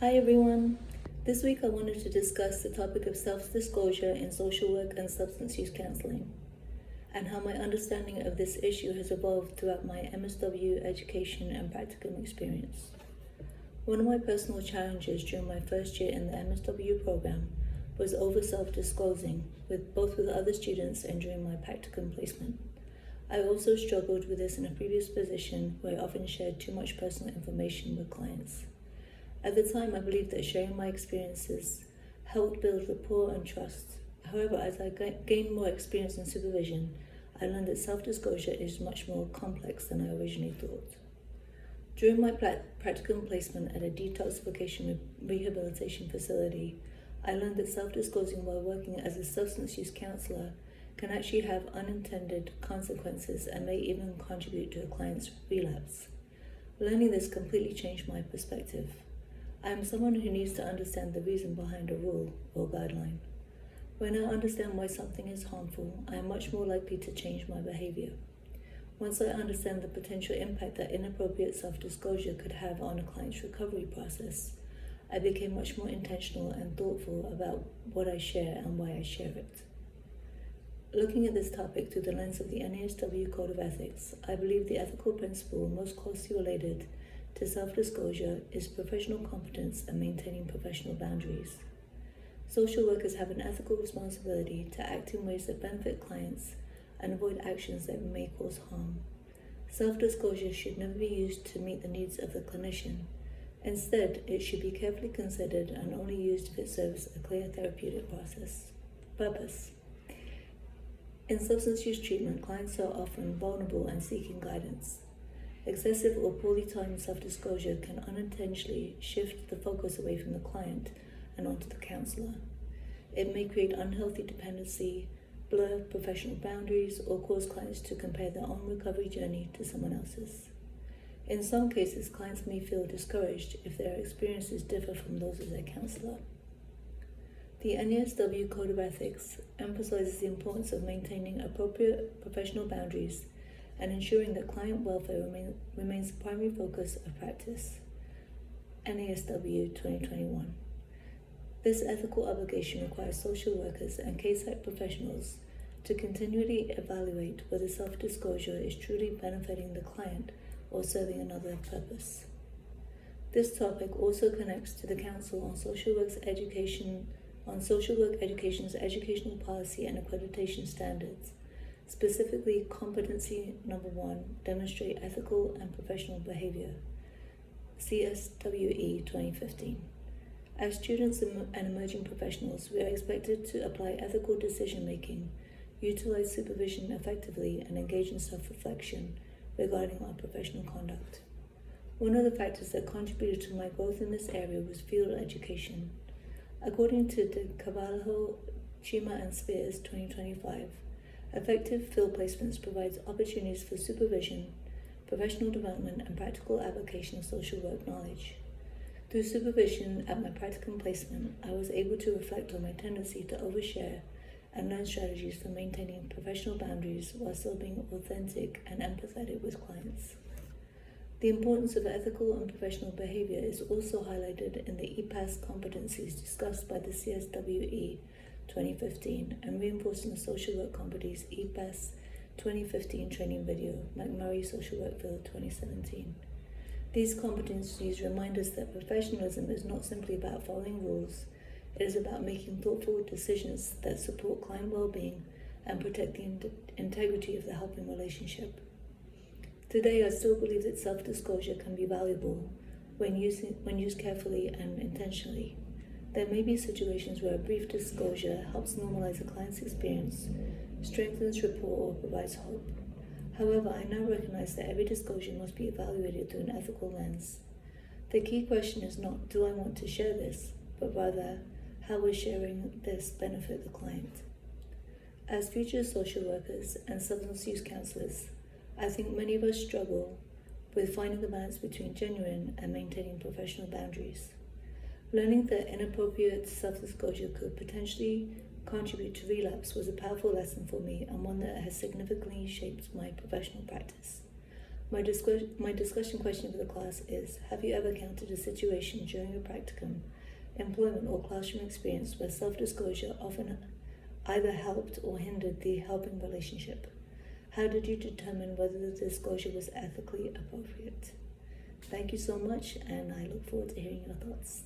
Hi everyone. This week I wanted to discuss the topic of self-disclosure in social work and substance use counseling, and how my understanding of this issue has evolved throughout my MSW education and practicum experience. One of my personal challenges during my first year in the MSW program was over self-disclosing, both with other students and during my practicum placement. I also struggled with this in a previous position where I often shared too much personal information with clients. At the time, I believed that sharing my experiences helped build rapport and trust. However, as I gained more experience in supervision, I learned that self-disclosure is much more complex than I originally thought. During my practicum placement at a detoxification rehabilitation facility, I learned that self-disclosing while working as a substance use counselor can actually have unintended consequences and may even contribute to a client's relapse. Learning this completely changed my perspective. I am someone who needs to understand the reason behind a rule or guideline. When I understand why something is harmful, I am much more likely to change my behavior. Once I understand the potential impact that inappropriate self-disclosure could have on a client's recovery process, I became much more intentional and thoughtful about what I share and why I share it. Looking at this topic through the lens of the MSW Code of Ethics, I believe the ethical principle most closely related to self-disclosure is professional competence and maintaining professional boundaries. Social workers have an ethical responsibility to act in ways that benefit clients and avoid actions that may cause harm. Self-disclosure should never be used to meet the needs of the clinician. Instead, it should be carefully considered and only used if it serves a clear therapeutic purpose. In substance use treatment, clients are often vulnerable and seeking guidance. Excessive or poorly timed self-disclosure can unintentionally shift the focus away from the client and onto the counselor. It may create unhealthy dependency, blur professional boundaries, or cause clients to compare their own recovery journey to someone else's. In some cases, clients may feel discouraged if their experiences differ from those of their counselor. The NASW Code of Ethics emphasizes the importance of maintaining appropriate professional boundaries and ensuring that client welfare remains the primary focus of practice. NASW 2021. This ethical obligation requires social workers and case site professionals to continually evaluate whether self-disclosure is truly benefiting the client or serving another purpose. This topic also connects to the Council on Social Work Education's educational policy and accreditation standards. Specifically, competency number 1, demonstrate ethical and professional behavior, CSWE 2015. As students and emerging professionals, we are expected to apply ethical decision-making, utilize supervision effectively, and engage in self-reflection regarding our professional conduct. One of the factors that contributed to my growth in this area was field education. According to De Carvalho, Chima, and Spears 2025, effective field placements provides opportunities for supervision, professional development, and practical application of social work knowledge. Through supervision at my practicum placement, I was able to reflect on my tendency to overshare and learn strategies for maintaining professional boundaries while still being authentic and empathetic with clients. The importance of ethical and professional behavior is also highlighted in the EPAS competencies discussed by the CSWE 2015 and reinforced in the Social Work Company's EPAS 2015 training video, McMurray Social Work Field 2017. These competencies remind us that professionalism is not simply about following rules, it is about making thoughtful decisions that support client well-being and protect the integrity of the helping relationship. Today, I still believe that self-disclosure can be valuable when used carefully and intentionally. There may be situations where a brief disclosure helps normalize a client's experience, strengthens rapport, or provides hope. However, I now recognize that every disclosure must be evaluated through an ethical lens. The key question is not, do I want to share this, but rather, how will sharing this benefit the client? As future social workers and substance use counselors, I think many of us struggle with finding the balance between genuine and maintaining professional boundaries. Learning that inappropriate self-disclosure could potentially contribute to relapse was a powerful lesson for me and one that has significantly shaped my professional practice. My discussion question for the class is, have you ever encountered a situation during your practicum, employment, or classroom experience where self-disclosure often either helped or hindered the helping relationship? How did you determine whether the disclosure was ethically appropriate? Thank you so much, and I look forward to hearing your thoughts.